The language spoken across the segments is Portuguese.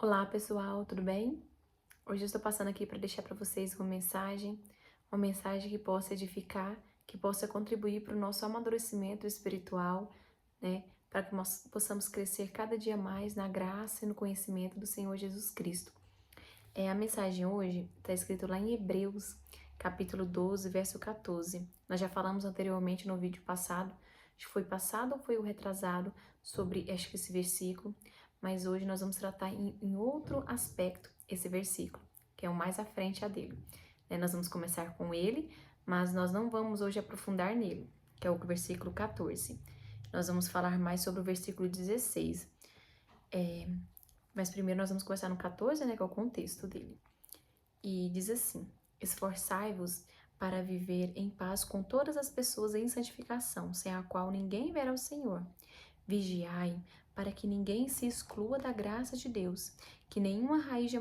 Olá pessoal, tudo bem? Hoje eu estou passando aqui para deixar para vocês uma mensagem que possa edificar, que possa contribuir para o nosso amadurecimento espiritual, né? Para que nós possamos crescer cada dia mais na graça e no conhecimento do Senhor Jesus Cristo. A mensagem hoje está escrito lá em Hebreus, capítulo 12, verso 14. Nós já falamos anteriormente no vídeo passado, acho que foi passado ou foi o retrasado, sobre acho que esse versículo, mas hoje nós vamos tratar em outro aspecto esse versículo, que é o mais à frente a dele. Nós vamos começar com ele, mas nós não vamos hoje aprofundar nele, que é o versículo 14. Nós vamos falar mais sobre o versículo 16. Mas primeiro nós vamos começar no 14, né, que é o contexto dele. E diz assim: esforçai-vos para viver em paz com todas as pessoas em santificação, sem a qual ninguém verá o Senhor. Vigiai para que ninguém se exclua da graça de Deus, que nenhuma raiz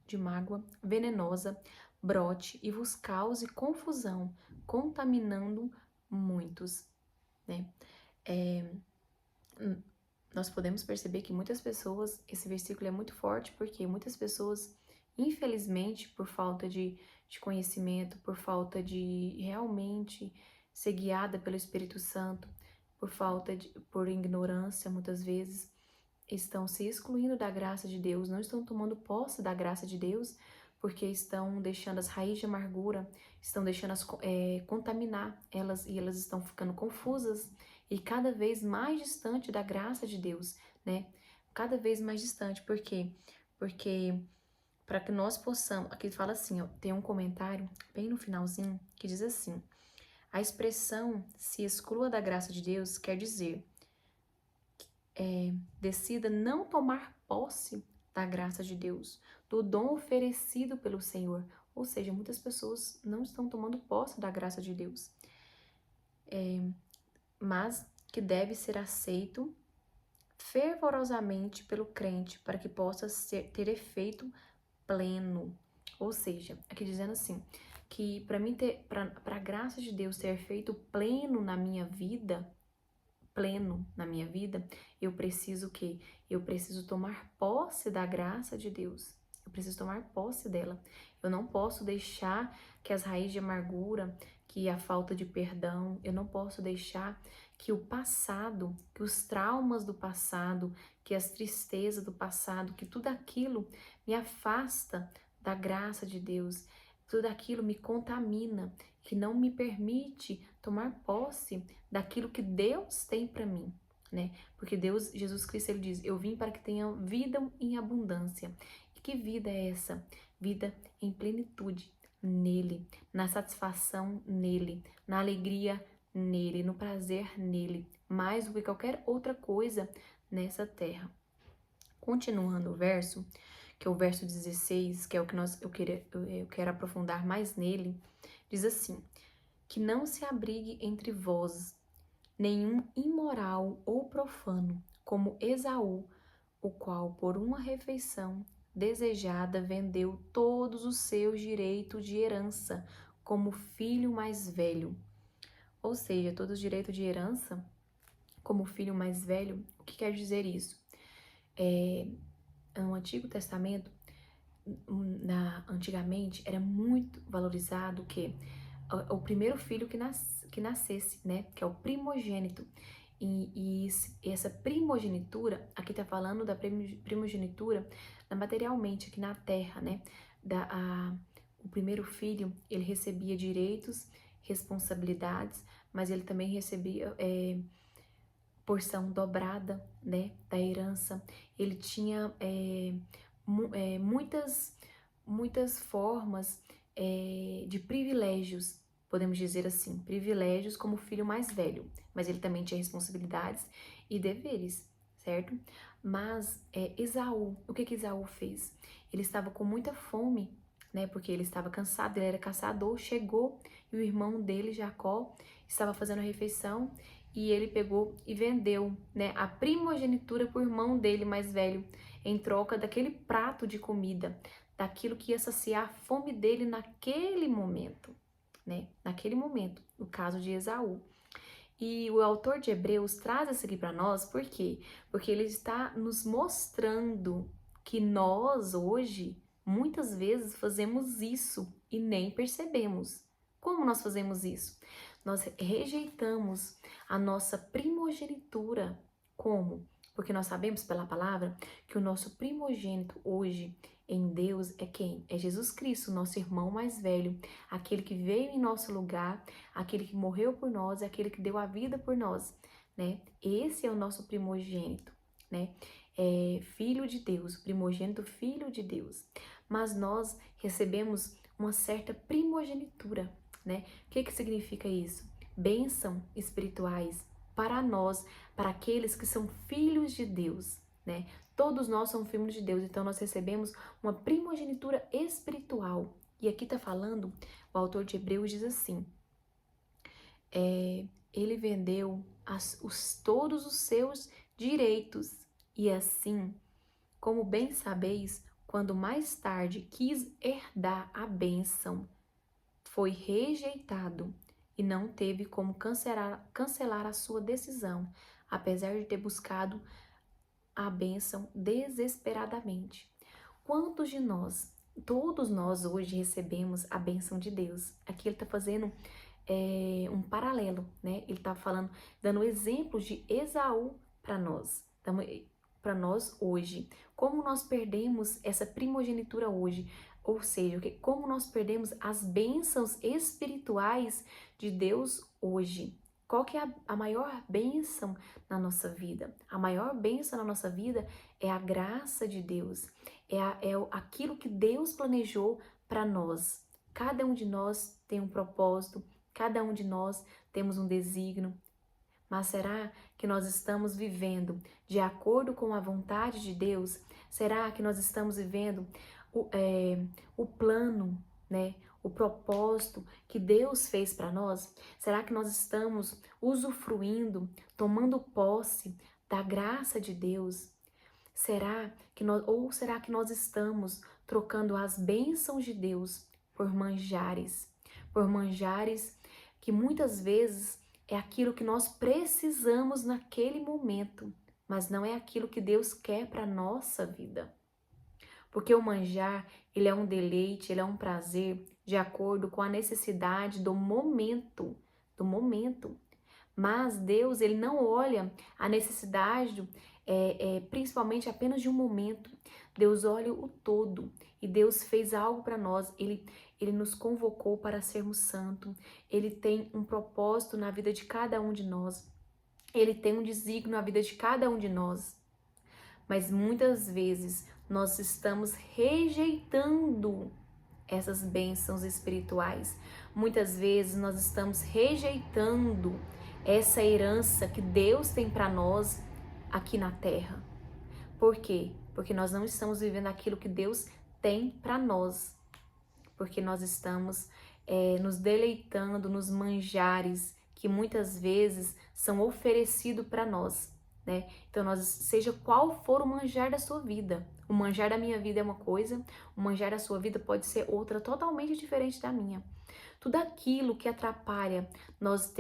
de mágoa venenosa brote e vos cause confusão, contaminando muitos, né? Nós podemos perceber que muitas pessoas, esse versículo é muito forte, porque muitas pessoas, infelizmente, por falta de conhecimento, por falta de realmente ser guiada pelo Espírito Santo, por ignorância, muitas vezes, estão se excluindo da graça de Deus, não estão tomando posse da graça de Deus, porque estão deixando as raízes de amargura, estão deixando contaminar elas, e elas estão ficando confusas e cada vez mais distante da graça de Deus, né? Cada vez mais distante, por quê? Porque para que nós possamos, aqui fala assim, ó, tem um comentário bem no finalzinho que diz assim: a expressão se exclua da graça de Deus quer dizer decida não tomar posse da graça de Deus, do dom oferecido pelo Senhor. Ou seja, muitas pessoas não estão tomando posse da graça de Deus, mas que deve ser aceito fervorosamente pelo crente para que possa ter efeito pleno. Ou seja, aqui dizendo assim, que para a graça de Deus ter efeito pleno na minha vida, eu preciso o quê? Eu preciso tomar posse da graça de Deus. Eu preciso tomar posse dela. Eu não posso deixar que as raízes de amargura, que a falta de perdão, eu não posso deixar que o passado, que os traumas do passado, que as tristezas do passado, que tudo aquilo me afasta da graça de Deus. Tudo aquilo me contamina, que não me permite tomar posse daquilo que Deus tem para mim, né? Porque Deus, Jesus Cristo, ele diz: eu vim para que tenham vida em abundância. E que vida é essa? Vida em plenitude nele, na satisfação nele, na alegria nele, no prazer nele, mais do que qualquer outra coisa nessa terra. Continuando o verso, que é o verso 16, que é o que eu quero aprofundar mais nele, diz assim: que não se abrigue entre vós nenhum imoral ou profano, como Esaú, o qual por uma refeição desejada vendeu todos os seus direitos de herança como filho mais velho. Ou seja, todos os direitos de herança como filho mais velho. O que quer dizer isso? No Antigo Testamento, antigamente, era muito valorizado o primeiro filho que nascesse, né? Que é o primogênito. E essa primogenitura, aqui tá falando da primogenitura materialmente aqui na terra, né? O primeiro filho, ele recebia direitos, responsabilidades, mas ele também recebia porção dobrada, né? Da herança. Ele tinha muitas formas de privilégios, podemos dizer assim, privilégios como filho mais velho, mas ele também tinha responsabilidades e deveres, certo? Mas Esaú, o que Esaú fez? Ele estava com muita fome, né? Porque ele estava cansado, ele era caçador, chegou e o irmão dele, Jacó, estava fazendo a refeição e ele pegou e vendeu, né, a primogenitura para o irmão dele mais velho, em troca daquele prato de comida, daquilo que ia saciar a fome dele naquele momento, né? Naquele momento, no caso de Esaú. E o autor de Hebreus traz isso aqui para nós, por quê? Porque ele está nos mostrando que nós hoje, muitas vezes, fazemos isso e nem percebemos. Como nós fazemos isso? Nós rejeitamos a nossa primogenitura. Como? Porque nós sabemos pela palavra que o nosso primogênito hoje em Deus é quem? É Jesus Cristo, nosso irmão mais velho, aquele que veio em nosso lugar, aquele que morreu por nós, aquele que deu a vida por nós, né? Esse é o nosso primogênito, né? É filho de Deus, primogênito filho de Deus. Mas nós recebemos uma certa primogenitura, né? O que significa isso? Bênção espirituais para nós, para aqueles que são filhos de Deus, né? Todos nós somos filhos de Deus, então nós recebemos uma primogenitura espiritual. E aqui está falando, o autor de Hebreus diz assim, ele vendeu todos os seus direitos, e assim, como bem sabeis, quando mais tarde quis herdar a bênção, foi rejeitado e não teve como cancelar a sua decisão, apesar de ter buscado a bênção desesperadamente. Quantos de nós, todos nós hoje recebemos a bênção de Deus? Aqui ele está fazendo um paralelo, né? Ele está falando, dando exemplos de Esaú para nós. Para nós hoje, como nós perdemos essa primogenitura hoje, ou seja, como nós perdemos as bênçãos espirituais de Deus hoje. Qual que é a maior bênção na nossa vida? A maior bênção na nossa vida é a graça de Deus, aquilo que Deus planejou para nós. Cada um de nós tem um propósito, cada um de nós temos um desígnio. Mas será que nós estamos vivendo de acordo com a vontade de Deus? Será que nós estamos vivendo o plano, né? O propósito que Deus fez para nós? Será que nós estamos usufruindo, tomando posse da graça de Deus? Será que nós estamos trocando as bênçãos de Deus por manjares que muitas vezes é aquilo que nós precisamos naquele momento, mas não é aquilo que Deus quer para nossa vida. Porque o manjar, ele é um deleite, ele é um prazer de acordo com a necessidade do momento, Mas Deus, ele não olha a necessidade, principalmente apenas de um momento. Deus olha o todo e Deus fez algo para nós. Ele nos convocou para sermos santos. Ele tem um propósito na vida de cada um de nós. Ele tem um desígnio na vida de cada um de nós. Mas muitas vezes nós estamos rejeitando essas bênçãos espirituais. Muitas vezes nós estamos rejeitando essa herança que Deus tem para nós aqui na terra. Por quê? Porque nós não estamos vivendo aquilo que Deus tem para nós. Porque nós estamos nos deleitando nos manjares que muitas vezes são oferecidos para nós, né? Então, seja qual for o manjar da sua vida, o manjar da minha vida é uma coisa, o manjar da sua vida pode ser outra totalmente diferente da minha. Tudo aquilo que atrapalha nós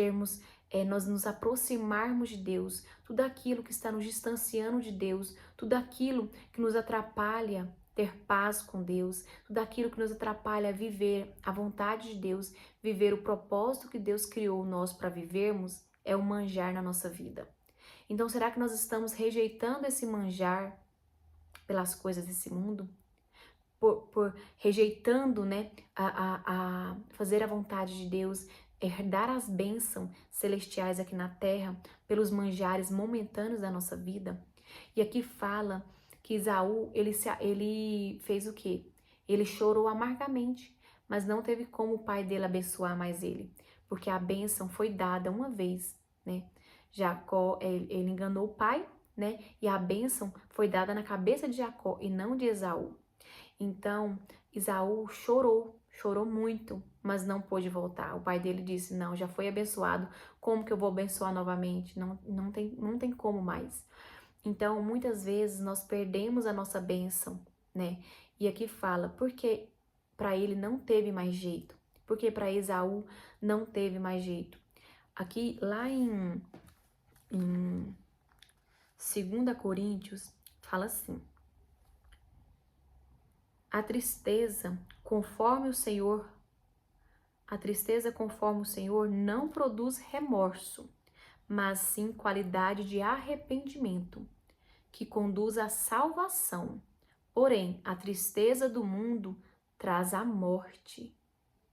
nos aproximarmos de Deus, tudo aquilo que está nos distanciando de Deus, tudo aquilo que nos atrapalha ter paz com Deus, tudo aquilo que nos atrapalha viver a vontade de Deus, viver o propósito que Deus criou nós para vivermos, é o manjar na nossa vida. Então, será que nós estamos rejeitando esse manjar pelas coisas desse mundo? Por rejeitando, né, a fazer a vontade de Deus, herdar as bênçãos celestiais aqui na terra pelos manjares momentâneos da nossa vida? E aqui fala que Esaú, ele fez o quê? Ele chorou amargamente, mas não teve como o pai dele abençoar mais ele, porque a bênção foi dada uma vez, né? Jacó, ele enganou o pai, né? E a bênção foi dada na cabeça de Jacó e não de Esaú. Então, Esaú chorou muito, mas não pôde voltar. O pai dele disse, não, já foi abençoado, como que eu vou abençoar novamente? Não tem como mais. Então, muitas vezes nós perdemos a nossa bênção, né? E aqui fala, porque para ele não teve mais jeito, porque para Esaú não teve mais jeito. Aqui, lá em 2 Coríntios, fala assim, A tristeza conforme o Senhor não produz remorso, mas sim qualidade de arrependimento, que conduz à salvação. Porém, a tristeza do mundo traz a morte.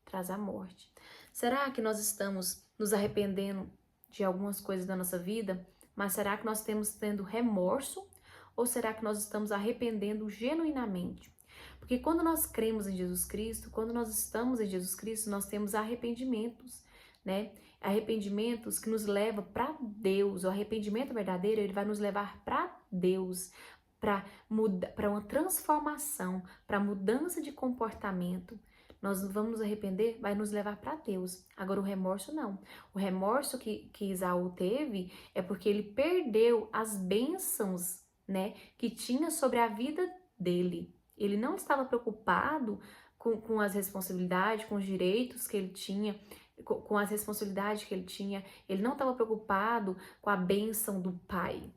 Traz a morte. Será que nós estamos nos arrependendo de algumas coisas da nossa vida, mas será que nós estamos tendo remorso? Ou será que nós estamos arrependendo genuinamente? Porque quando nós cremos em Jesus Cristo, quando nós estamos em Jesus Cristo, nós temos arrependimentos, né? Arrependimentos que nos levam para Deus. O arrependimento verdadeiro, ele vai nos levar para Deus, para uma transformação, para mudança de comportamento. Nós vamos nos arrepender, vai nos levar para Deus. Agora o remorso não. O remorso que Esaú teve é porque ele perdeu as bênçãos, né, que tinha sobre a vida dele. Ele não estava preocupado com as responsabilidades, com os direitos que ele tinha, com as responsabilidades que ele tinha. Ele não estava preocupado com a bênção do pai.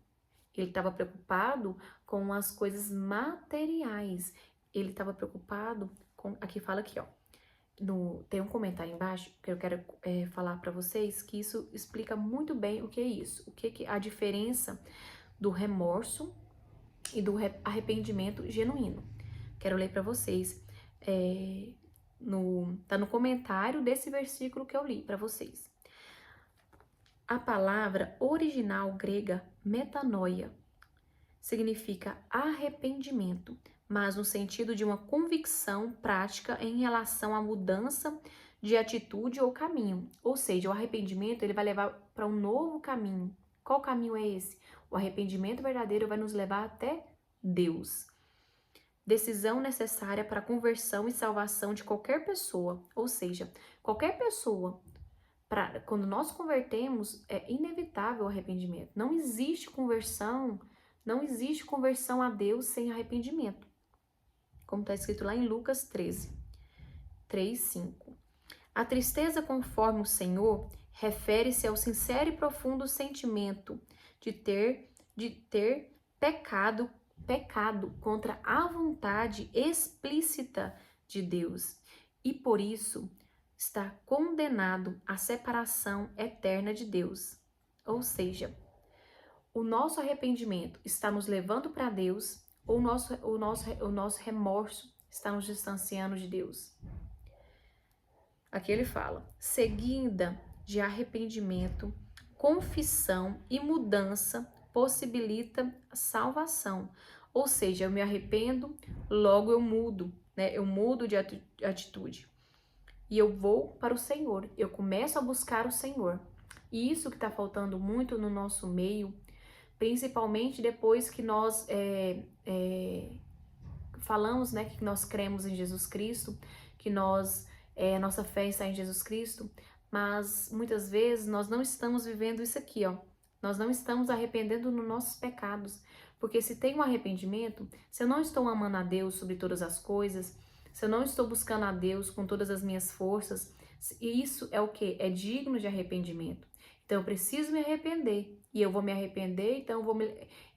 Ele estava preocupado com as coisas materiais. Ele estava preocupado com... Aqui fala aqui, ó. Tem um comentário embaixo que eu quero falar para vocês, que isso explica muito bem o que é isso. O que é a diferença do remorso e do arrependimento genuíno. Quero ler para vocês. Tá no comentário desse versículo que eu li para vocês. A palavra original grega metanoia significa arrependimento, mas no sentido de uma convicção prática em relação à mudança de atitude ou caminho. Ou seja, o arrependimento ele vai levar para um novo caminho. Qual caminho é esse? O arrependimento verdadeiro vai nos levar até Deus. Decisão necessária para a conversão e salvação de qualquer pessoa. Ou seja, qualquer pessoa, quando nós convertemos, é inevitável o arrependimento. Não existe conversão a Deus sem arrependimento. Como está escrito lá em Lucas 13, 3, 5. A tristeza conforme o Senhor refere-se ao sincero e profundo sentimento de ter pecado contra a vontade explícita de Deus e por isso está condenado à separação eterna de Deus. Ou seja, o nosso arrependimento está nos levando para Deus ou o nosso remorso está nos distanciando de Deus? Aqui ele fala, seguida de arrependimento, confissão e mudança possibilita a salvação. Ou seja, eu me arrependo, logo eu mudo, né? Eu mudo de atitude. E eu vou para o Senhor, eu começo a buscar o Senhor. E isso que está faltando muito no nosso meio, principalmente depois que nós falamos, né, que nós cremos em Jesus Cristo, que nossa fé está em Jesus Cristo, mas muitas vezes nós não estamos vivendo isso aqui, ó. Nós não estamos arrependendo nos nossos pecados, porque se tem um arrependimento, se eu não estou amando a Deus sobre todas as coisas, se eu não estou buscando a Deus com todas as minhas forças, isso é o que? É digno de arrependimento. Então eu preciso me arrepender, e eu vou me arrepender,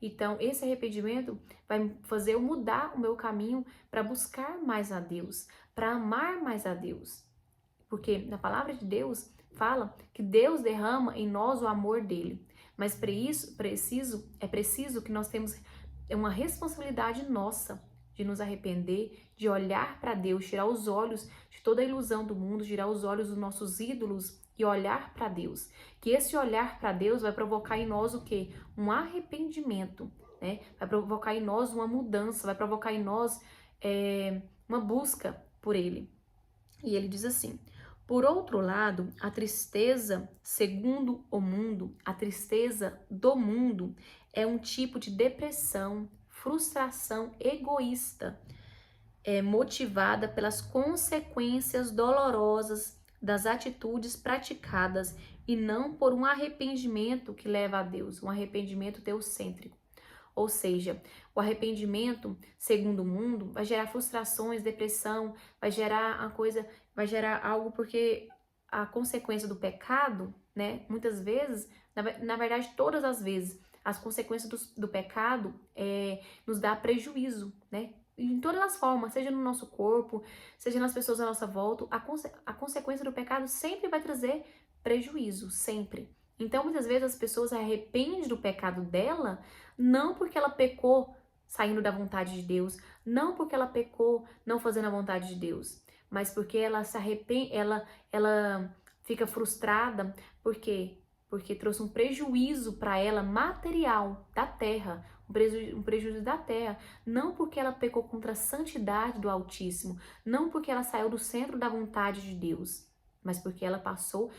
então esse arrependimento vai fazer eu mudar o meu caminho para buscar mais a Deus, para amar mais a Deus. Porque na palavra de Deus fala que Deus derrama em nós o amor dele. Mas para isso é preciso que nós temos uma responsabilidade nossa de nos arrepender, de olhar para Deus, tirar os olhos de toda a ilusão do mundo, tirar os olhos dos nossos ídolos e olhar para Deus. Que esse olhar para Deus vai provocar em nós o quê? Um arrependimento, né? Vai provocar em nós uma mudança, vai provocar em nós uma busca por Ele. E ele diz assim, por outro lado, a tristeza, segundo o mundo, a tristeza do mundo é um tipo de depressão, frustração egoísta, motivada pelas consequências dolorosas das atitudes praticadas e não por um arrependimento que leva a Deus, um arrependimento teocêntrico. Ou seja, o arrependimento, segundo o mundo, vai gerar frustrações, depressão, vai gerar algo porque a consequência do pecado, né? Muitas vezes, na verdade, todas as vezes, as consequências do pecado nos dá prejuízo, né? em todas as formas, seja no nosso corpo, seja nas pessoas à nossa volta, a consequência do pecado sempre vai trazer prejuízo, sempre. Então, muitas vezes as pessoas se arrependem do pecado dela, não porque ela pecou saindo da vontade de Deus, não porque ela pecou não fazendo a vontade de Deus, mas porque ela se arrepende, ela fica frustrada, por quê? Porque trouxe um prejuízo para ela material da terra, um prejuízo da terra, não porque ela pecou contra a santidade do Altíssimo, não porque ela saiu do centro da vontade de Deus, mas porque ela passou,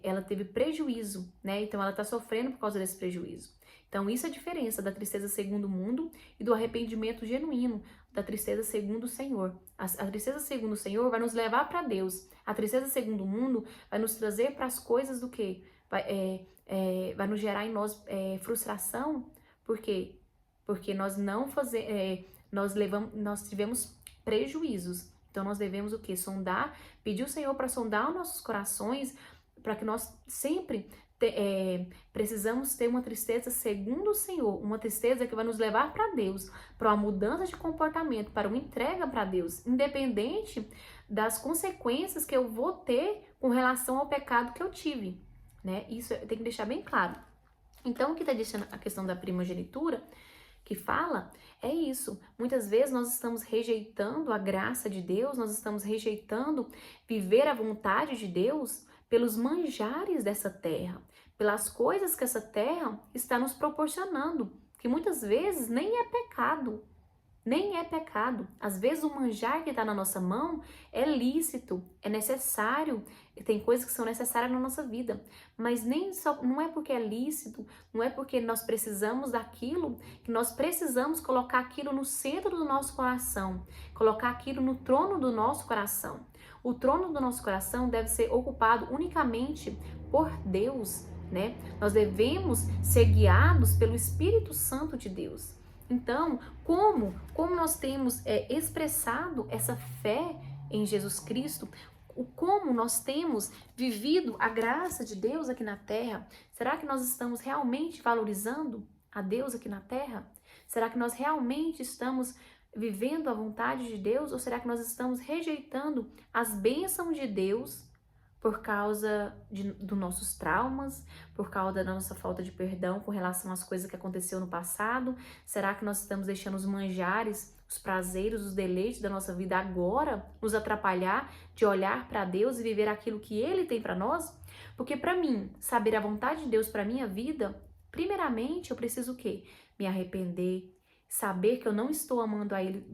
ela teve prejuízo, né? Então ela está sofrendo por causa desse prejuízo. Então isso é a diferença da tristeza segundo o mundo e do arrependimento genuíno, da tristeza segundo o Senhor. A tristeza segundo o Senhor vai nos levar para Deus. A tristeza segundo o mundo vai nos trazer para as coisas do quê? Vai nos gerar em nós frustração. Por quê? Porque nós não nós tivemos prejuízos. Então nós devemos o quê? Sondar, pedir ao Senhor para sondar os nossos corações, para que nós sempre precisamos ter uma tristeza segundo o Senhor, uma tristeza que vai nos levar para Deus, para uma mudança de comportamento, para uma entrega para Deus, independente das consequências que eu vou ter com relação ao pecado que eu tive, né? Isso tem que deixar bem claro. Então, o que está deixando a questão da primogenitura, que fala, é isso. Muitas vezes nós estamos rejeitando a graça de Deus, nós estamos rejeitando viver a vontade de Deus pelos manjares dessa terra, pelas coisas que essa terra está nos proporcionando, que muitas vezes nem é pecado. Nem é pecado. Às vezes o manjar que está na nossa mão é lícito, é necessário, tem coisas que são necessárias na nossa vida. Mas nem só, não é porque é lícito, não é porque nós precisamos daquilo, que nós precisamos colocar aquilo no centro do nosso coração, colocar aquilo no trono do nosso coração. O trono do nosso coração deve ser ocupado unicamente por Deus, né? Nós devemos ser guiados pelo Espírito Santo de Deus. Então, como nós temos expressado essa fé em Jesus Cristo, como nós temos vivido a graça de Deus aqui na terra, será que nós estamos realmente valorizando a Deus aqui na terra? Será que nós realmente estamos vivendo a vontade de Deus ou será que nós estamos rejeitando as bênçãos de Deus por causa dos nossos traumas, por causa da nossa falta de perdão com relação às coisas que aconteceu no passado? Será que nós estamos deixando os manjares, os prazeres, os deleites da nossa vida agora nos atrapalhar de olhar para Deus e viver aquilo que Ele tem para nós? Porque para mim, saber a vontade de Deus para minha vida, primeiramente eu preciso o quê? Me arrepender, saber que eu não estou amando a Ele,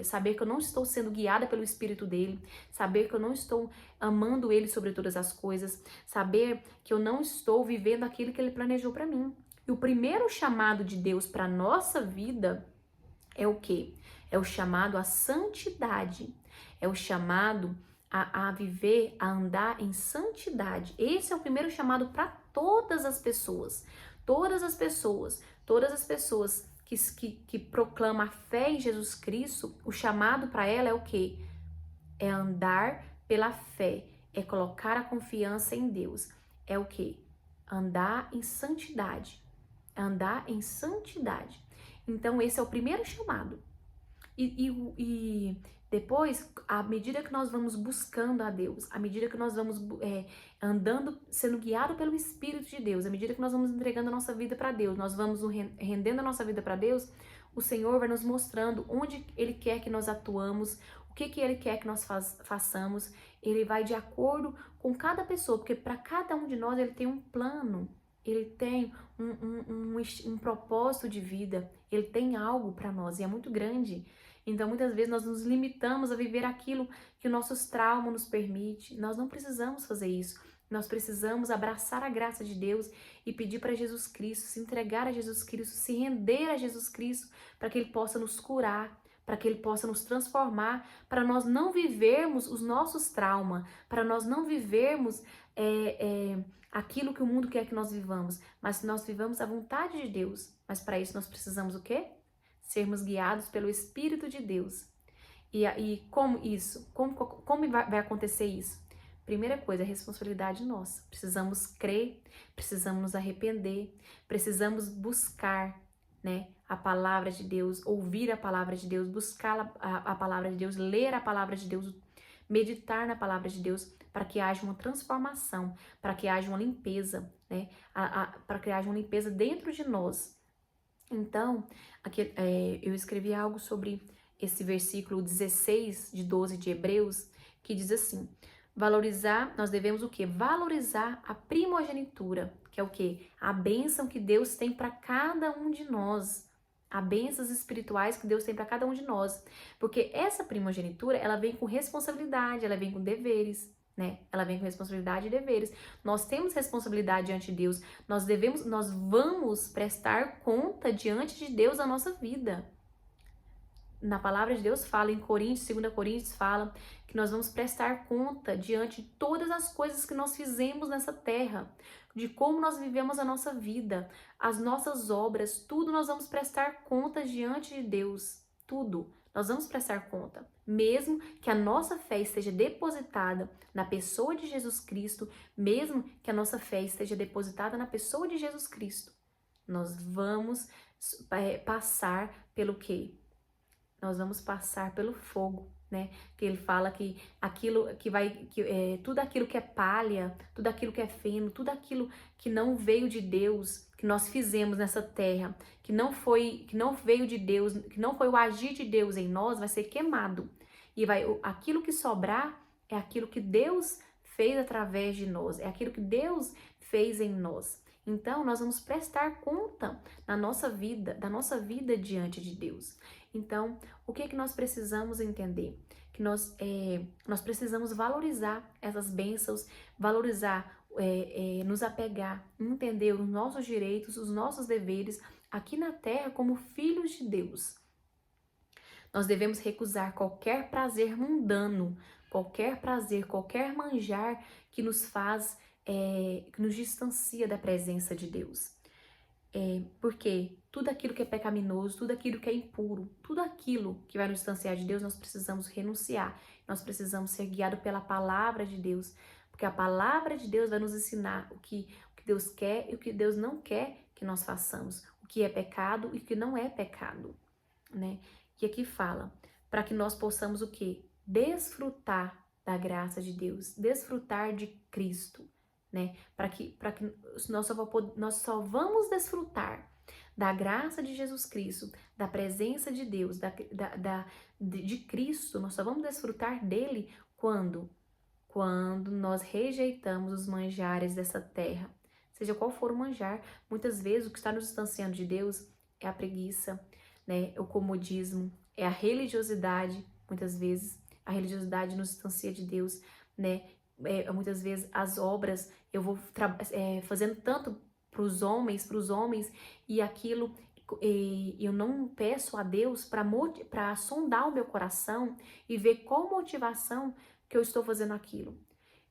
saber que eu não estou sendo guiada pelo Espírito dEle, saber que eu não estou amando Ele sobre todas as coisas, saber que eu não estou vivendo aquilo que Ele planejou para mim. E o primeiro chamado de Deus para nossa vida é o quê? É o chamado à santidade, é o chamado a viver, a andar em santidade. Esse é o primeiro chamado para todas as pessoas. Todas as pessoas que proclama a fé em Jesus Cristo, o chamado para ela é o quê? É andar pela fé, é colocar a confiança em Deus. É o quê? Andar em santidade. Andar em santidade. Então, esse é o primeiro chamado. E depois, à medida que nós vamos buscando a Deus, à medida que nós vamos andando, sendo guiado pelo Espírito de Deus, à medida que nós vamos entregando a nossa vida para Deus, nós vamos rendendo a nossa vida para Deus, o Senhor vai nos mostrando onde Ele quer que nós atuamos, o que Ele quer que nós façamos. Ele vai de acordo com cada pessoa, porque para cada um de nós Ele tem um plano, Ele tem um propósito de vida, Ele tem algo para nós e é muito grande. Então, muitas vezes nós nos limitamos a viver aquilo que nossos traumas nos permitem. Nós não precisamos fazer isso. Nós precisamos abraçar a graça de Deus e pedir para Jesus Cristo, se entregar a Jesus Cristo, se render a Jesus Cristo, para que Ele possa nos curar, para que Ele possa nos transformar, para nós não vivermos os nossos traumas, para nós não vivermos aquilo que o mundo quer que nós vivamos, mas nós vivamos a vontade de Deus. Mas para isso nós precisamos o quê? Sermos guiados pelo Espírito de Deus. E como isso? Como vai acontecer isso? Primeira coisa, é responsabilidade nossa. Precisamos crer, precisamos nos arrepender, precisamos buscar, né, a palavra de Deus, ouvir a palavra de Deus, buscar a palavra de Deus, ler a palavra de Deus, meditar na palavra de Deus, para que haja uma transformação, para que haja uma limpeza, né? Para que haja uma limpeza dentro de nós. Então, aqui, eu escrevi algo sobre esse versículo 16 de 12 de Hebreus, que diz assim: valorizar, nós devemos o quê? Valorizar a primogenitura, que é o quê? A bênção que Deus tem para cada um de nós. As bênçãos espirituais que Deus tem para cada um de nós. Porque essa primogenitura, ela vem com responsabilidade, ela vem com deveres, né? Ela vem com responsabilidade e deveres. Nós temos responsabilidade diante de Deus. Nós vamos prestar conta diante de Deus da nossa vida. Na palavra de Deus fala em Coríntios, 2 Coríntios fala que nós vamos prestar conta diante de todas as coisas que nós fizemos nessa terra, de como nós vivemos a nossa vida, as nossas obras, tudo nós vamos prestar conta diante de Deus, tudo. Nós vamos prestar conta, mesmo que a nossa fé esteja depositada na pessoa de Jesus Cristo, mesmo que a nossa fé esteja depositada na pessoa de Jesus Cristo, nós vamos passar pelo quê? Nós vamos passar pelo fogo, né? Que ele fala que aquilo que tudo aquilo que é palha, tudo aquilo que é feno, tudo aquilo que não veio de Deus, que nós fizemos nessa terra, que não veio de Deus, que não foi o agir de Deus em nós, vai ser queimado. E aquilo que sobrar é aquilo que Deus fez através de nós, é aquilo que Deus fez em nós. Então, nós vamos prestar conta da nossa vida diante de Deus. Então, o que é que nós precisamos entender? Que nós precisamos valorizar essas bênçãos, valorizar, nos apegar, entender os nossos direitos, os nossos deveres aqui na terra como filhos de Deus. Nós devemos recusar qualquer prazer mundano, qualquer prazer, qualquer manjar que nos faz, que nos distancia da presença de Deus. Porque tudo aquilo que é pecaminoso, tudo aquilo que é impuro, tudo aquilo que vai nos distanciar de Deus, nós precisamos renunciar. Nós precisamos ser guiados pela palavra de Deus, porque a palavra de Deus vai nos ensinar o que Deus quer e o que Deus não quer que nós façamos, o que é pecado e o que não é pecado, né? E aqui fala, para que nós possamos o quê? Desfrutar da graça de Deus, desfrutar de Cristo, né? Para que nós só vamos desfrutar da graça de Jesus Cristo, da presença de Deus, de Cristo, nós só vamos desfrutar dele quando nós rejeitamos os manjares dessa terra. Seja qual for o manjar, muitas vezes o que está nos distanciando de Deus é a preguiça, né? O comodismo, é a religiosidade, muitas vezes a religiosidade nos distancia de Deus, né? Muitas vezes as obras, eu vou fazendo tanto para os homens, e aquilo, eu não peço a Deus para sondar o meu coração e ver qual motivação que eu estou fazendo aquilo.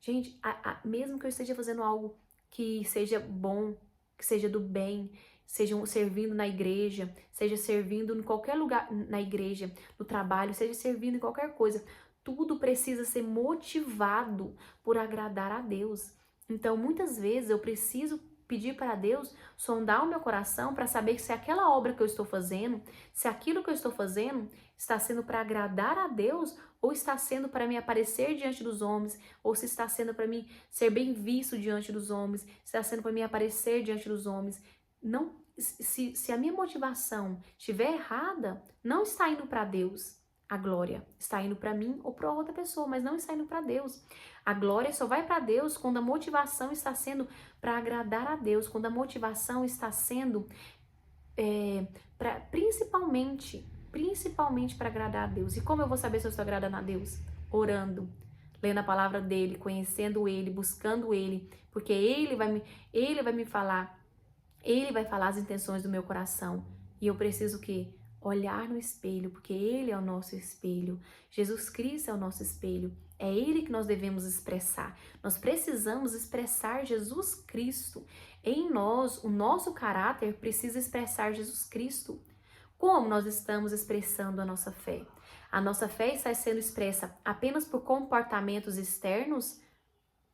Gente, mesmo que eu esteja fazendo algo que seja bom, que seja do bem, seja servindo na igreja, seja servindo em qualquer lugar na igreja, no trabalho, seja servindo em qualquer coisa, tudo precisa ser motivado por agradar a Deus. Então, muitas vezes eu preciso pedir para Deus sondar o meu coração para saber se aquela obra que eu estou fazendo, se aquilo que eu estou fazendo está sendo para agradar a Deus ou está sendo para me aparecer diante dos homens, ou se está sendo para mim ser bem visto diante dos homens, se está sendo para mim aparecer diante dos homens. Não, se a minha motivação estiver errada, não está indo para Deus. A glória está indo para mim ou para outra pessoa, mas não está indo para Deus. A glória só vai para Deus quando a motivação está sendo para agradar a Deus, quando a motivação está sendo principalmente para agradar a Deus. E como eu vou saber se eu estou agradando a Deus? Orando, lendo a palavra dele, conhecendo ele, buscando ele, porque ele vai me falar, ele vai falar as intenções do meu coração. E eu preciso o quê? Olhar no espelho, porque ele é o nosso espelho. Jesus Cristo é o nosso espelho. É ele que nós devemos expressar. Nós precisamos expressar Jesus Cristo. Em nós, o nosso caráter precisa expressar Jesus Cristo. Como nós estamos expressando a nossa fé? A nossa fé está sendo expressa apenas por comportamentos externos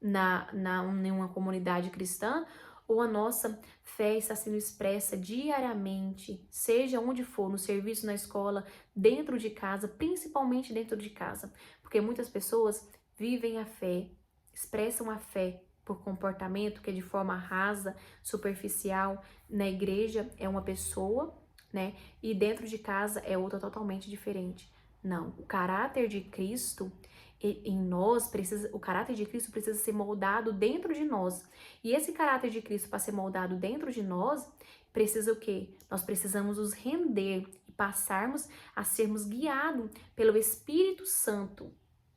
em uma comunidade cristã, ou a nossa fé está sendo expressa diariamente, seja onde for, no serviço, na escola, dentro de casa, principalmente dentro de casa, porque muitas pessoas vivem a fé, expressam a fé por comportamento que é de forma rasa, superficial. Na igreja é uma pessoa, né? E dentro de casa é outra totalmente diferente. Não, o caráter de Cristo em nós precisa, o caráter de Cristo precisa ser moldado dentro de nós. E esse caráter de Cristo, para ser moldado dentro de nós, precisa o quê? Nós precisamos nos render e passarmos a sermos guiados pelo Espírito Santo.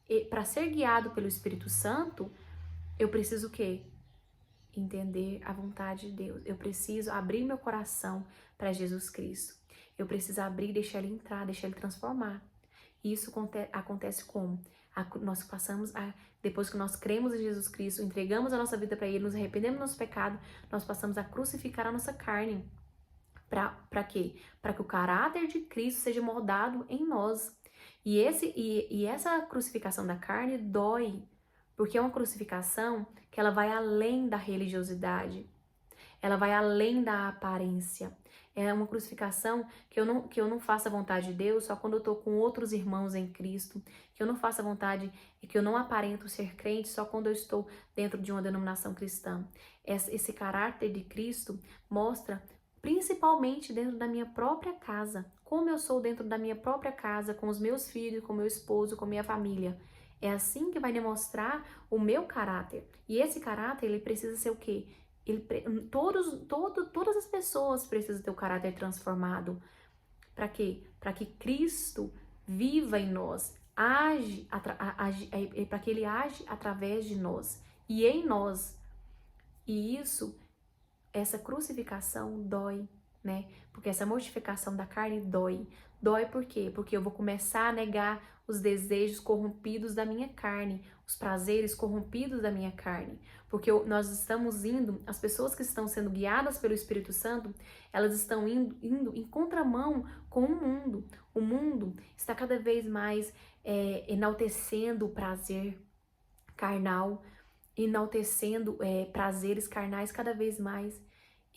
E para ser guiado pelo Espírito Santo, eu preciso o quê? Entender a vontade de Deus. Eu preciso abrir meu coração para Jesus Cristo. Eu preciso abrir, deixar ele entrar, deixar ele transformar. E isso acontece como? Nós passamos depois que nós cremos em Jesus Cristo, entregamos a nossa vida para ele, nos arrependemos do nosso pecado, nós passamos a crucificar a nossa carne. Para quê? Para que o caráter de Cristo seja moldado em nós. E essa crucificação da carne dói, porque é uma crucificação que ela vai além da religiosidade, ela vai além da aparência. É uma crucificação que eu não faço a vontade de Deus só quando eu estou com outros irmãos em Cristo, que eu não faço a vontade e que eu não aparento ser crente só quando eu estou dentro de uma denominação cristã. Esse caráter de Cristo mostra principalmente dentro da minha própria casa, como eu sou dentro da minha própria casa, com os meus filhos, com meu esposo, com minha família. É assim que vai demonstrar o meu caráter. E esse caráter, ele precisa ser o quê? Todas as pessoas precisam ter o caráter transformado. Para quê? Para que Cristo viva em nós, para que ele age através de nós e em nós. E essa crucificação dói, né? Porque essa mortificação da carne dói. Dói por quê? Porque eu vou começar a negar os desejos corrompidos da minha carne, os prazeres corrompidos da minha carne. Porque nós estamos indo, as pessoas que estão sendo guiadas pelo Espírito Santo, elas estão indo em contramão com o mundo. O mundo está cada vez mais enaltecendo o prazer carnal, enaltecendo prazeres carnais cada vez mais.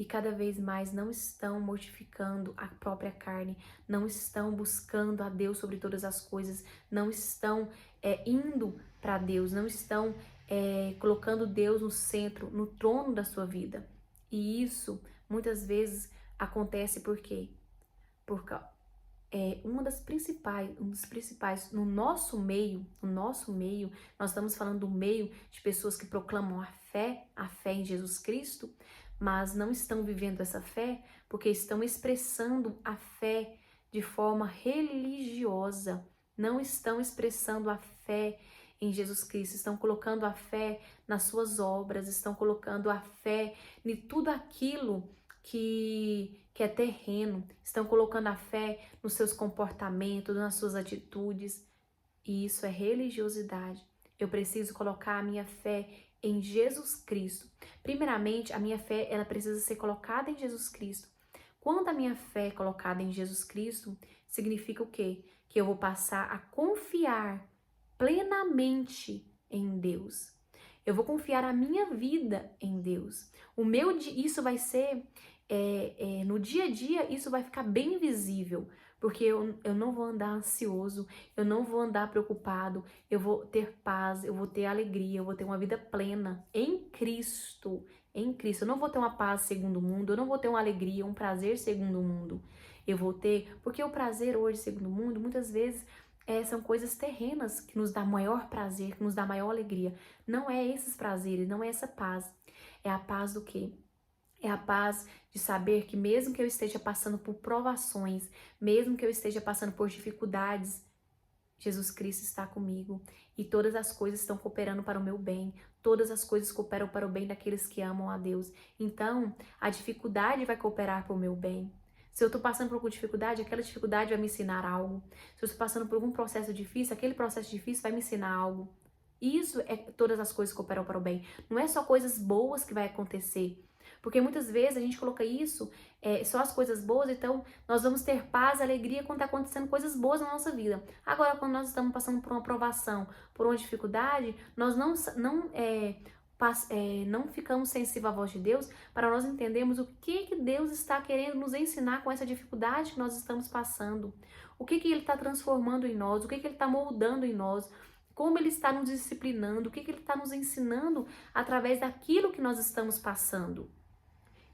E cada vez mais não estão mortificando a própria carne, não estão buscando a Deus sobre todas as coisas, não estão indo para Deus, não estão colocando Deus no centro, no trono da sua vida. E isso muitas vezes acontece por quê? Porque um dos principais no nosso meio, nós estamos falando do meio de pessoas que proclamam a fé em Jesus Cristo, mas não estão vivendo essa fé porque estão expressando a fé de forma religiosa, não estão expressando a fé em Jesus Cristo, estão colocando a fé nas suas obras, estão colocando a fé em tudo aquilo que é terreno, estão colocando a fé nos seus comportamentos, nas suas atitudes, e isso é religiosidade. Eu preciso colocar a minha fé em Jesus Cristo. Primeiramente, a minha fé, ela precisa ser colocada em Jesus Cristo. Quando a minha fé é colocada em Jesus Cristo, significa o quê? Que eu vou passar a confiar plenamente em Deus. Eu vou confiar a minha vida em Deus. Isso vai ser, no dia a dia, isso vai ficar bem visível. Porque eu não vou andar ansioso, eu não vou andar preocupado, eu vou ter paz, eu vou ter alegria, eu vou ter uma vida plena em Cristo. Em Cristo. Eu não vou ter uma paz segundo o mundo, eu não vou ter uma alegria, um prazer segundo o mundo. Eu vou ter, porque o prazer hoje segundo o mundo, muitas vezes são coisas terrenas que nos dá maior prazer, que nos dá maior alegria. Não é esses prazeres, não é essa paz. É a paz do quê? É a paz de saber que mesmo que eu esteja passando por provações, mesmo que eu esteja passando por dificuldades, Jesus Cristo está comigo e todas as coisas estão cooperando para o meu bem. Todas as coisas cooperam para o bem daqueles que amam a Deus. Então, a dificuldade vai cooperar para o meu bem. Se eu estou passando por alguma dificuldade, aquela dificuldade vai me ensinar algo. Se eu estou passando por algum processo difícil, aquele processo difícil vai me ensinar algo. Isso é todas as coisas cooperam para o bem. Não é só coisas boas que vai acontecer. Porque muitas vezes a gente coloca isso, só as coisas boas, então nós vamos ter paz, alegria quando está acontecendo coisas boas na nossa vida. Agora, quando nós estamos passando por uma provação, por uma dificuldade, nós não ficamos sensíveis à voz de Deus para nós entendermos o que Deus está querendo nos ensinar com essa dificuldade que nós estamos passando. O que Ele está transformando em nós, o que Ele está moldando em nós, como Ele está nos disciplinando, o que Ele está nos ensinando através daquilo que nós estamos passando.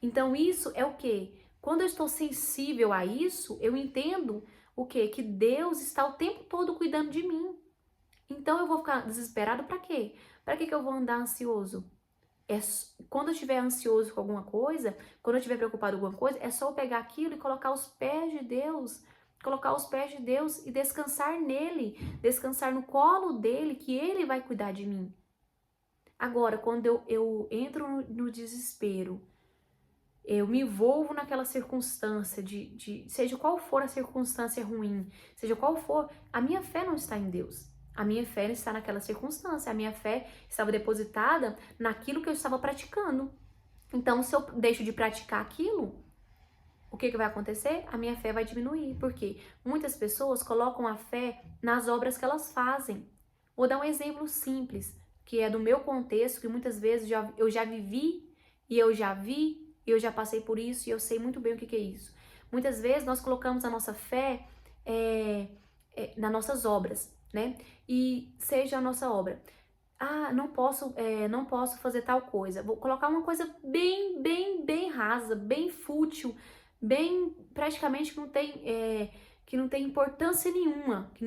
Então isso é o quê? Quando eu estou sensível a isso, eu entendo o quê? Que Deus está o tempo todo cuidando de mim. Então eu vou ficar desesperado para quê? Para que eu vou andar ansioso? Quando eu estiver ansioso com alguma coisa, quando eu estiver preocupado com alguma coisa, é só eu pegar aquilo e colocar os pés de Deus, e descansar nele, descansar no colo dele, que ele vai cuidar de mim. Agora, quando eu entro no desespero, eu me envolvo naquela circunstância, seja qual for a circunstância ruim, seja qual for, a minha fé não está em Deus. A minha fé está naquela circunstância, a minha fé estava depositada naquilo que eu estava praticando. Então, se eu deixo de praticar aquilo, o que vai acontecer? A minha fé vai diminuir. Por quê? Muitas pessoas colocam a fé nas obras que elas fazem. Vou dar um exemplo simples, que é do meu contexto, que muitas vezes eu já vivi, e eu já vi, e eu já passei por isso, e eu sei muito bem o que é isso. Muitas vezes nós colocamos a nossa fé nas nossas obras, né? E seja a nossa obra. Não posso fazer tal coisa. Vou colocar uma coisa bem rasa, bem fútil, praticamente que não tem importância nenhuma, que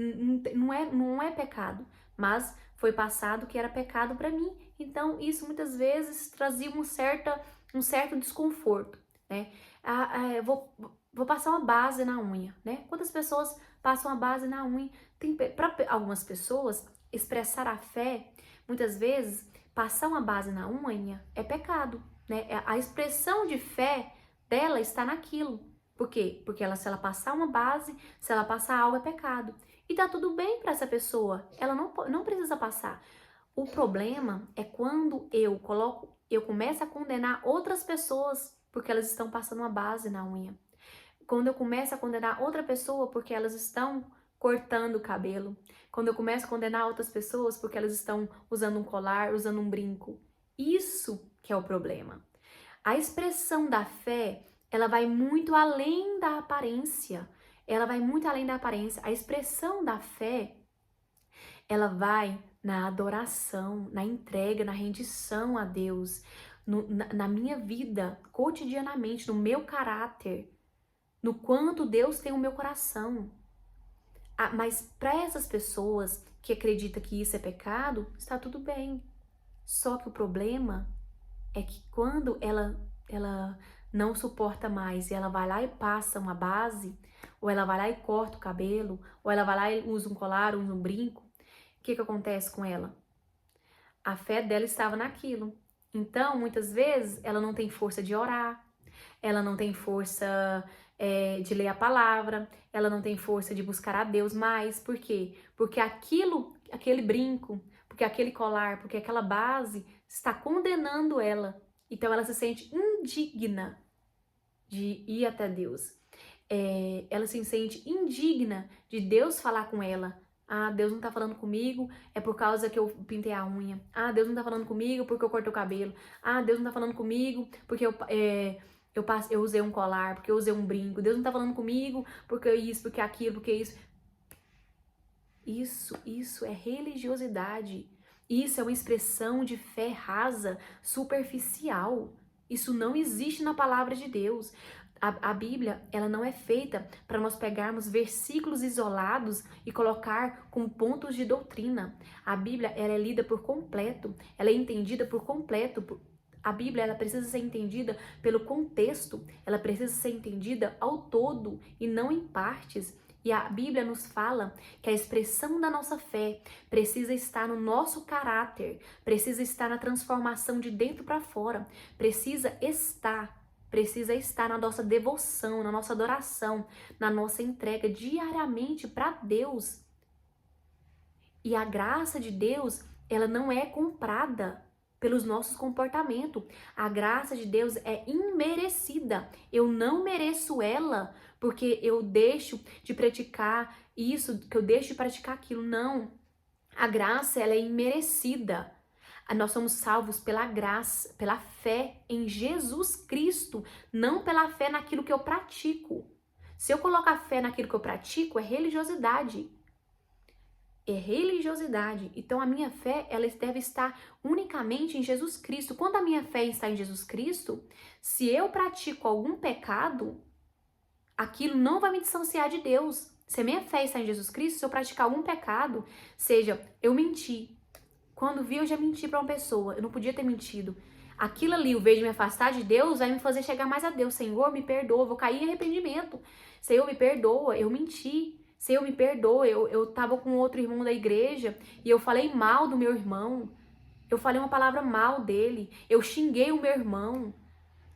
não é pecado, mas foi passado que era pecado para mim. Então isso muitas vezes trazia um certo desconforto, né? Vou passar uma base na unha, né? Quantas pessoas passam a base na unha? Para algumas pessoas, expressar a fé, muitas vezes, passar uma base na unha é pecado, né? A expressão de fé dela está naquilo. Por quê? Porque se ela passar uma base, se ela passar algo, é pecado. E tá tudo bem para essa pessoa, ela não precisa passar. O problema é quando eu começo a condenar outras pessoas porque elas estão passando uma base na unha. Quando eu começo a condenar outra pessoa porque elas estão cortando o cabelo. Quando eu começo a condenar outras pessoas porque elas estão usando um colar, usando um brinco. Isso que é o problema. A expressão da fé, ela vai muito além da aparência. Ela vai muito além da aparência. A expressão da fé, ela vai na adoração, na entrega, na rendição a Deus, na minha vida, cotidianamente, no meu caráter, no quanto Deus tem o meu coração. Mas para essas pessoas que acreditam que isso é pecado, está tudo bem. Só que o problema é que quando ela não suporta mais e ela vai lá e passa uma base, ou ela vai lá e corta o cabelo, ou ela vai lá e usa um colar, usa um brinco, o que acontece com ela? A fé dela estava naquilo. Então, muitas vezes, ela não tem força de orar, ela não tem força de ler a palavra, ela não tem força de buscar a Deus mais. Por quê? Porque aquele brinco, porque aquele colar, porque aquela base está condenando ela. Então ela se sente indigna de ir até Deus. Ela se sente indigna de Deus falar com ela. Deus não tá falando comigo, é por causa que eu pintei a unha. Deus não tá falando comigo porque eu cortei o cabelo. Deus não tá falando comigo porque eu usei um colar, porque eu usei um brinco. Deus não tá falando comigo porque isso, porque aquilo, porque isso. Isso é religiosidade. Isso é uma expressão de fé rasa, superficial. Isso não existe na palavra de Deus. A Bíblia, ela não é feita para nós pegarmos versículos isolados e colocar como pontos de doutrina. A Bíblia, ela é lida por completo, ela é entendida por completo. A Bíblia, ela precisa ser entendida pelo contexto, ela precisa ser entendida ao todo e não em partes. E a Bíblia nos fala que a expressão da nossa fé precisa estar no nosso caráter, precisa estar na transformação de dentro para fora, precisa estar na nossa devoção, na nossa adoração, na nossa entrega diariamente para Deus. E a graça de Deus, ela não é comprada pelos nossos comportamentos. A graça de Deus é imerecida. Eu não mereço ela porque eu deixo de praticar isso, que eu deixo de praticar aquilo. Não. A graça, ela é imerecida. Nós somos salvos pela graça, pela fé em Jesus Cristo, não pela fé naquilo que eu pratico. Se eu coloco a fé naquilo que eu pratico, é religiosidade. É religiosidade. Então a minha fé, ela deve estar unicamente em Jesus Cristo. Quando a minha fé está em Jesus Cristo, se eu pratico algum pecado, aquilo não vai me distanciar de Deus. Se a minha fé está em Jesus Cristo, se eu praticar algum pecado, seja, eu menti. Quando vi, eu já menti para uma pessoa. Eu não podia ter mentido. Aquilo ali, o vez de me afastar de Deus, vai me fazer chegar mais a Deus. Senhor, me perdoa, vou cair em arrependimento. Senhor, me perdoa, eu menti. Senhor, me perdoa, eu tava com outro irmão da igreja e eu falei mal do meu irmão. Eu falei uma palavra mal dele. Eu xinguei o meu irmão.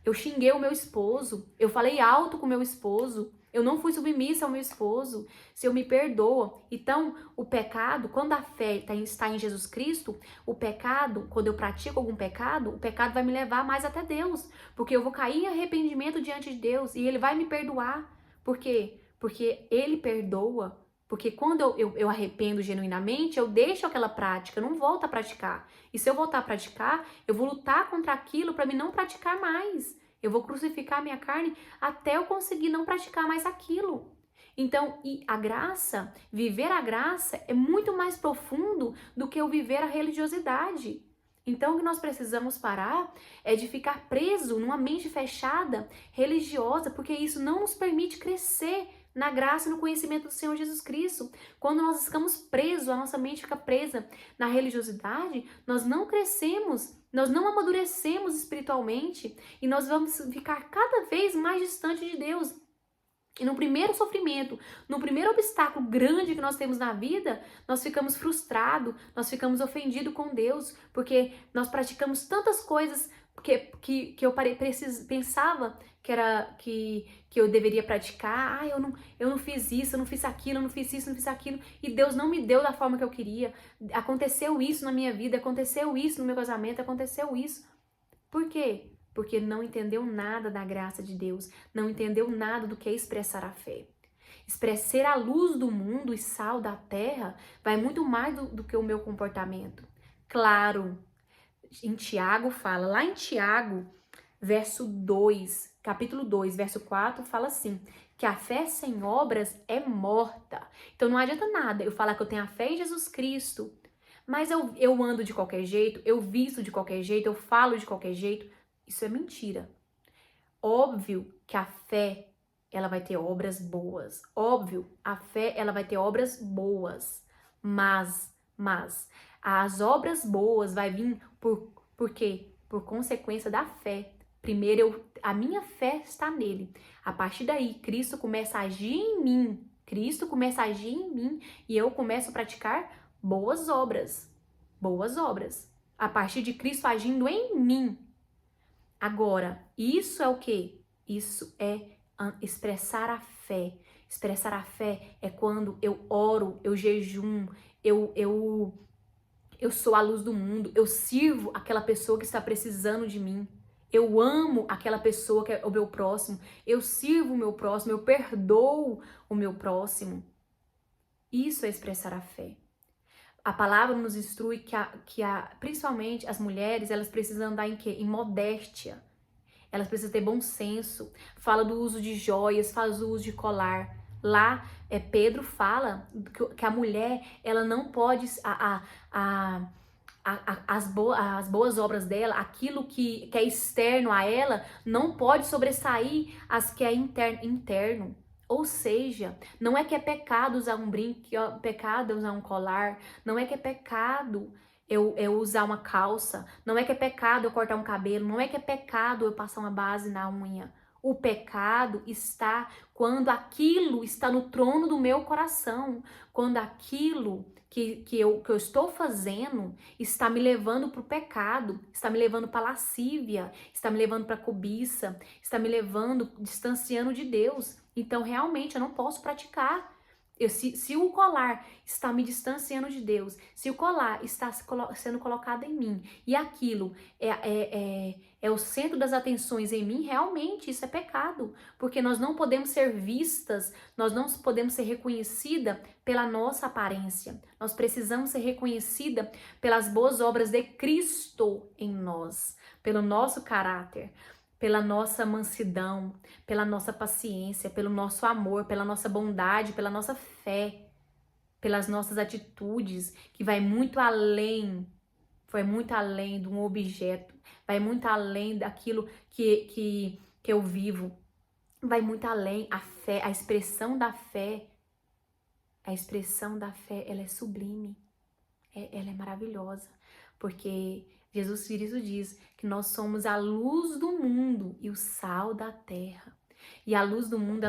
Eu xinguei o meu esposo, eu falei alto com o meu esposo, eu não fui submissa ao meu esposo. Senhor, me perdoa. Então, o pecado, quando a fé está em Jesus Cristo, o pecado, quando eu pratico algum pecado, o pecado vai me levar mais até Deus, porque eu vou cair em arrependimento diante de Deus e Ele vai me perdoar. Por quê? Porque Ele perdoa. Porque quando eu arrependo genuinamente, eu deixo aquela prática, eu não volto a praticar. E se eu voltar a praticar, eu vou lutar contra aquilo para me não praticar mais. Eu vou crucificar a minha carne até eu conseguir não praticar mais aquilo. Então, e a graça, viver a graça é muito mais profundo do que o viver a religiosidade. Então, o que nós precisamos parar é de ficar preso numa mente fechada, religiosa, porque isso não nos permite crescer na graça e no conhecimento do Senhor Jesus Cristo. Quando nós ficamos presos, a nossa mente fica presa na religiosidade, nós não crescemos, nós não amadurecemos espiritualmente e nós vamos ficar cada vez mais distante de Deus. E no primeiro sofrimento, no primeiro obstáculo grande que nós temos na vida, nós ficamos frustrados, nós ficamos ofendidos com Deus, porque nós praticamos tantas coisas que eu pensava que eu deveria praticar. Ah, eu não fiz isso, eu não fiz aquilo, eu não fiz isso, eu não fiz aquilo, e Deus não me deu da forma que eu queria. Aconteceu isso na minha vida, aconteceu isso no meu casamento, aconteceu isso. Por quê? Porque não entendeu nada da graça de Deus, não entendeu nada do que é expressar a fé. Expressar a luz do mundo e sal da terra vai muito mais do que o meu comportamento. Claro, em Tiago fala, lá em Tiago, verso 2, capítulo 2, verso 4, fala assim, que a fé sem obras é morta. Então não adianta nada eu falar que eu tenho a fé em Jesus Cristo, mas eu ando de qualquer jeito, eu visto de qualquer jeito, eu falo de qualquer jeito. Isso é mentira. Óbvio que a fé, ela vai ter obras boas. Óbvio, a fé, ela vai ter obras boas. Mas, as obras boas vai vir por quê? Por consequência da fé. Primeiro, a minha fé está nele. A partir daí, Cristo começa a agir em mim. Cristo começa a agir em mim e eu começo a praticar boas obras. Boas obras. A partir de Cristo agindo em mim. Agora, isso é o quê? Isso é expressar a fé. Expressar a fé é quando eu oro, eu jejum, eu sou a luz do mundo, eu sirvo aquela pessoa que está precisando de mim. Eu amo aquela pessoa que é o meu próximo, eu sirvo o meu próximo, eu perdoo o meu próximo. Isso é expressar a fé. A palavra nos instrui principalmente as mulheres, elas precisam andar em quê? Em modéstia. Elas precisam ter bom senso. Fala do uso de joias, fala do uso de colar. Lá, Pedro fala que a mulher, ela não pode, as boas obras dela, aquilo que é externo a ela, não pode sobressair as que é interno. Ou seja, não é que é pecado usar um brinco, pecado usar um colar, não é que é pecado eu usar uma calça, não é que é pecado eu cortar um cabelo, não é que é pecado eu passar uma base na unha. O pecado está quando aquilo está no trono do meu coração, quando aquilo que eu estou fazendo está me levando para o pecado, está me levando para a lascívia, está me levando para a cobiça, está me levando, distanciando de Deus. Então, realmente, eu não posso praticar. Se o colar está me distanciando de Deus, se o colar está sendo colocado em mim e aquilo é o centro das atenções em mim, realmente isso é pecado, porque nós não podemos ser vistas, nós não podemos ser reconhecida pela nossa aparência. Nós precisamos ser reconhecida pelas boas obras de Cristo em nós, pelo nosso caráter, pela nossa mansidão, pela nossa paciência, pelo nosso amor, pela nossa bondade, pela nossa fé, pelas nossas atitudes, que vai muito além de um objeto, vai muito além daquilo que eu vivo, vai muito além. A fé, a expressão da fé, ela é sublime, ela é maravilhosa, porque Jesus Cristo diz que nós somos a luz do mundo e o sal da terra. E a luz do mundo,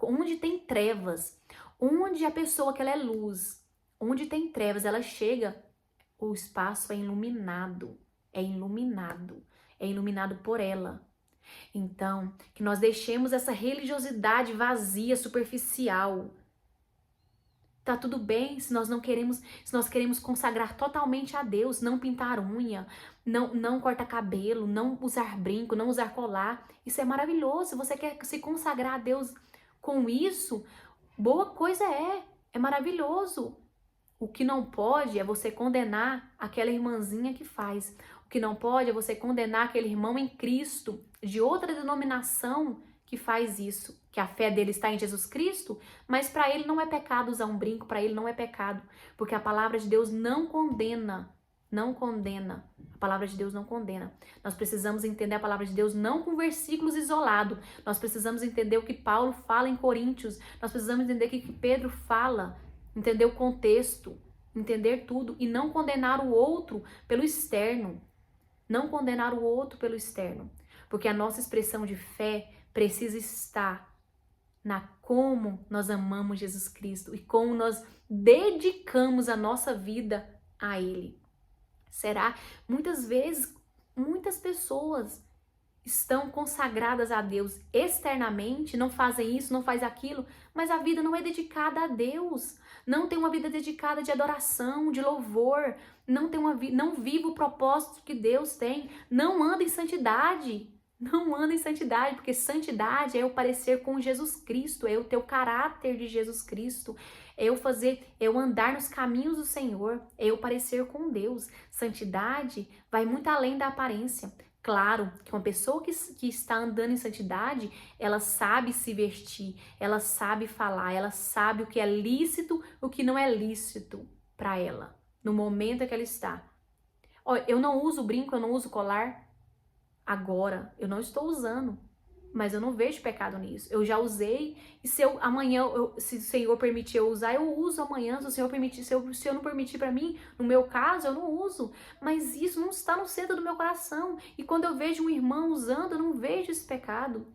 onde tem trevas, onde a pessoa que ela é luz, onde tem trevas, ela chega, o espaço é iluminado, é iluminado por ela. Então, que nós deixemos essa religiosidade vazia, superficial. Tá tudo bem se nós queremos consagrar totalmente a Deus, não pintar unha, não cortar cabelo, não usar brinco, não usar colar. Isso é maravilhoso. Se você quer se consagrar a Deus com isso, boa coisa é maravilhoso. O que não pode é você condenar aquela irmãzinha que faz. O que não pode é você condenar aquele irmão em Cristo de outra denominação que faz isso, que a fé dele está em Jesus Cristo, mas para ele não é pecado usar um brinco, para ele não é pecado, porque a palavra de Deus não condena. A palavra de Deus não condena. Nós precisamos entender a palavra de Deus não com versículos isolados. Nós precisamos entender o que Paulo fala em Coríntios. Nós precisamos entender o que Pedro fala. Entender o contexto, entender tudo e não condenar o outro pelo externo. Não condenar o outro pelo externo. Porque a nossa expressão de fé precisa estar na como nós amamos Jesus Cristo e como nós dedicamos a nossa vida a Ele. Será? Muitas vezes, muitas pessoas estão consagradas a Deus externamente, não fazem isso, não faz aquilo, mas a vida não é dedicada a Deus. Não tem uma vida dedicada de adoração, de louvor, não vive o propósito que Deus tem, não anda em santidade. Não anda em santidade, porque santidade é eu parecer com Jesus Cristo, é eu ter o caráter de Jesus Cristo, é eu andar nos caminhos do Senhor, é eu parecer com Deus. Santidade vai muito além da aparência. Claro que uma pessoa que está andando em santidade, ela sabe se vestir, ela sabe falar, ela sabe o que é lícito, o que não é lícito para ela, no momento em que ela está. Olha, eu não uso brinco, eu não uso colar. Agora, eu não estou usando, mas eu não vejo pecado nisso. Eu já usei, e se se o Senhor permitir eu usar, eu uso amanhã. Se o Senhor permitir, se eu não permitir para mim, no meu caso, eu não uso. Mas isso não está no centro do meu coração. E quando eu vejo um irmão usando, eu não vejo esse pecado.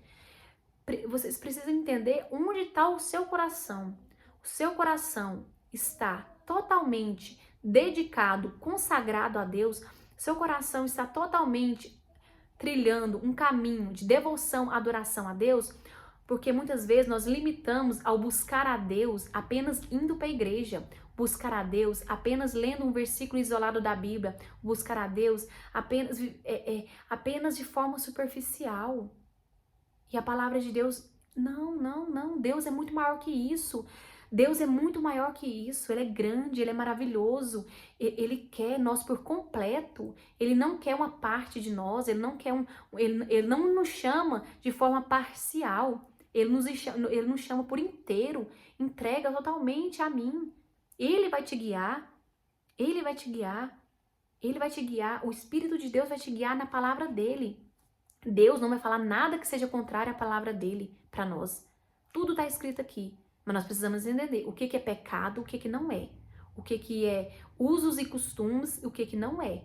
Vocês precisam entender onde está o seu coração. O seu coração está totalmente dedicado, consagrado a Deus. Seu coração está totalmente trilhando um caminho de devoção, adoração a Deus, porque muitas vezes nós limitamos ao buscar a Deus apenas indo para a igreja, buscar a Deus apenas lendo um versículo isolado da Bíblia, buscar a Deus apenas de forma superficial. E a palavra de Deus, não, Deus é muito maior que isso. Deus é muito maior que isso, Ele é grande, Ele é maravilhoso, Ele quer nós por completo, Ele não quer uma parte de nós, Ele não nos chama de forma parcial, Ele nos chama por inteiro, entrega totalmente a mim. Ele vai te guiar, Ele vai te guiar, o Espírito de Deus vai te guiar na palavra dEle. Deus não vai falar nada que seja contrário à palavra dEle para nós. Tudo está escrito aqui. Mas nós precisamos entender o que é pecado, o que não é. O que é usos e costumes e o que não é.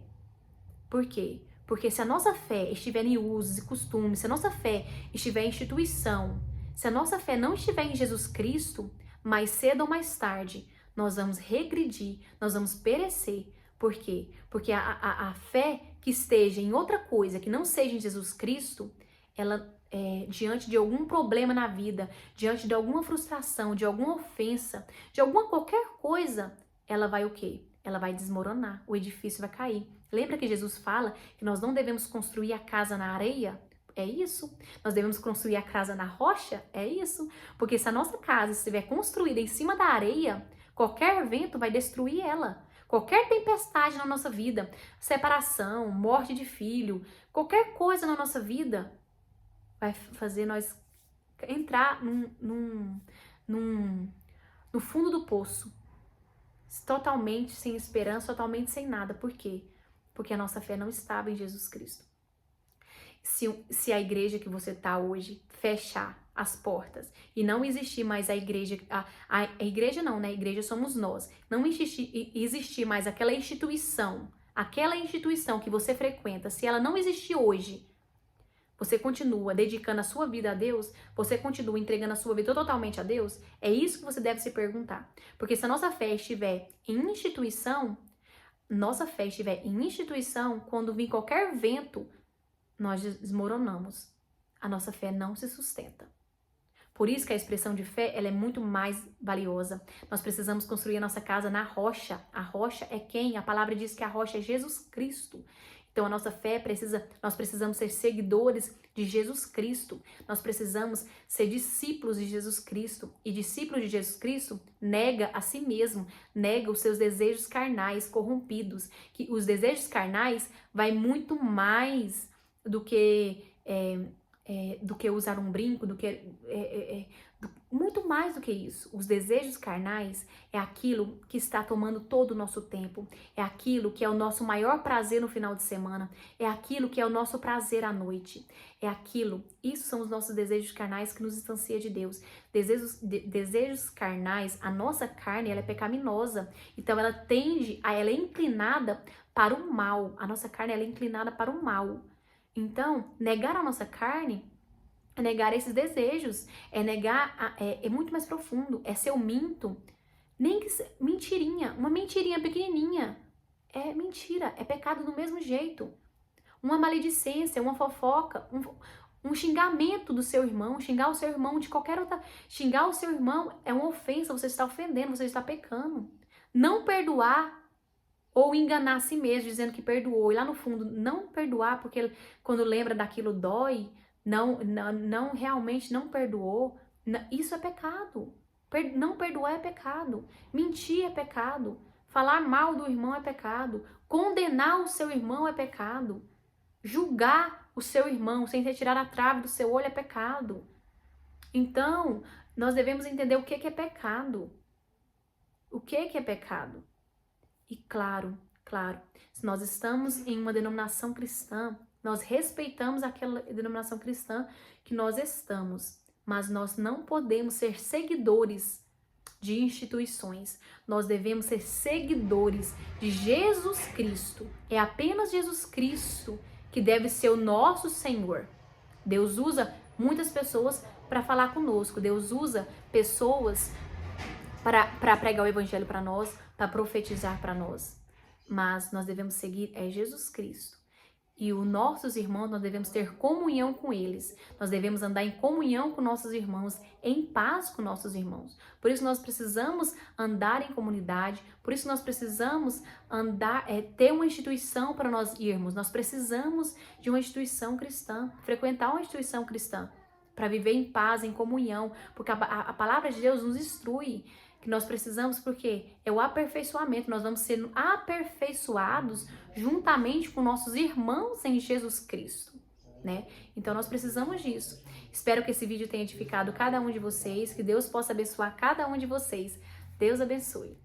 Por quê? Porque se a nossa fé estiver em usos e costumes, se a nossa fé estiver em instituição, se a nossa fé não estiver em Jesus Cristo, mais cedo ou mais tarde, nós vamos regredir, nós vamos perecer. Por quê? Porque a fé que esteja em outra coisa, que não seja em Jesus Cristo, ela diante de algum problema na vida, diante de alguma frustração, de alguma ofensa, de alguma qualquer coisa, ela vai o quê? ela vai desmoronar, o edifício vai cair. Lembra que Jesus fala que nós não devemos construir a casa na areia? É isso. Nós devemos construir a casa na rocha? É isso. Porque se a nossa casa estiver construída em cima da areia, qualquer vento vai destruir ela. Qualquer tempestade na nossa vida, separação, morte de filho, qualquer coisa na nossa vida vai fazer nós entrar no fundo do poço, totalmente sem esperança, totalmente sem nada. Por quê? Porque a nossa fé não estava em Jesus Cristo. Se a igreja que você está hoje fechar as portas e não existir mais a igreja, a igreja não, né? A igreja somos nós. Não existir mais aquela instituição que você frequenta, se ela não existir hoje, você continua dedicando a sua vida a Deus, você continua entregando a sua vida totalmente a Deus, é isso que você deve se perguntar. Porque se a nossa fé estiver em instituição, quando vir qualquer vento, nós desmoronamos. A nossa fé não se sustenta. Por isso que a expressão de fé, ela é muito mais valiosa. Nós precisamos construir a nossa casa na rocha. A rocha é quem? A palavra diz que a rocha é Jesus Cristo. Então a nossa fé nós precisamos ser seguidores de Jesus Cristo. Nós precisamos ser discípulos de Jesus Cristo. E discípulo de Jesus Cristo nega a si mesmo, nega os seus desejos carnais corrompidos. Que os desejos carnais vai muito mais do que usar um brinco, muito mais do que isso. Os desejos carnais é aquilo que está tomando todo o nosso tempo, é aquilo que é o nosso maior prazer no final de semana, é aquilo que é o nosso prazer à noite, isso são os nossos desejos carnais que nos distancia de Deus. Desejos carnais, a nossa carne, ela é pecaminosa, então ela é inclinada para o mal, a nossa carne ela é inclinada para o mal. Então, negar a nossa carne é negar esses desejos, é muito mais profundo, é ser eu minto, nem que uma mentirinha pequenininha, é mentira, é pecado do mesmo jeito. Uma maledicência, uma fofoca, um xingamento do seu irmão, xingar o seu irmão de qualquer outra, xingar o seu irmão é uma ofensa, você está ofendendo, você está pecando. Não perdoar ou enganar a si mesmo, dizendo que perdoou, e lá no fundo não perdoar, porque quando lembra daquilo dói, realmente não perdoou, isso é pecado. Não perdoar é pecado, mentir é pecado, falar mal do irmão é pecado, condenar o seu irmão é pecado, julgar o seu irmão sem retirar a trave do seu olho é pecado. Então, nós devemos entender o que é pecado. O que é pecado? E claro, se nós estamos em uma denominação cristã, nós respeitamos aquela denominação cristã que nós estamos, mas nós não podemos ser seguidores de instituições. Nós devemos ser seguidores de Jesus Cristo. É apenas Jesus Cristo que deve ser o nosso Senhor. Deus usa muitas pessoas para falar conosco. Deus usa pessoas para pregar o evangelho para nós, para profetizar para nós. Mas nós devemos seguir Jesus Cristo. E os nossos irmãos, nós devemos ter comunhão com eles. Nós devemos andar em comunhão com nossos irmãos, em paz com nossos irmãos. Por isso nós precisamos andar em comunidade, por isso nós precisamos ter uma instituição para nós irmos. Nós precisamos de uma instituição cristã, frequentar uma instituição cristã, para viver em paz, em comunhão, porque a palavra de Deus nos instrui que nós precisamos, porque é o aperfeiçoamento, nós vamos ser aperfeiçoados juntamente com nossos irmãos em Jesus Cristo, né? Então nós precisamos disso. Espero que esse vídeo tenha edificado cada um de vocês, que Deus possa abençoar cada um de vocês. Deus abençoe.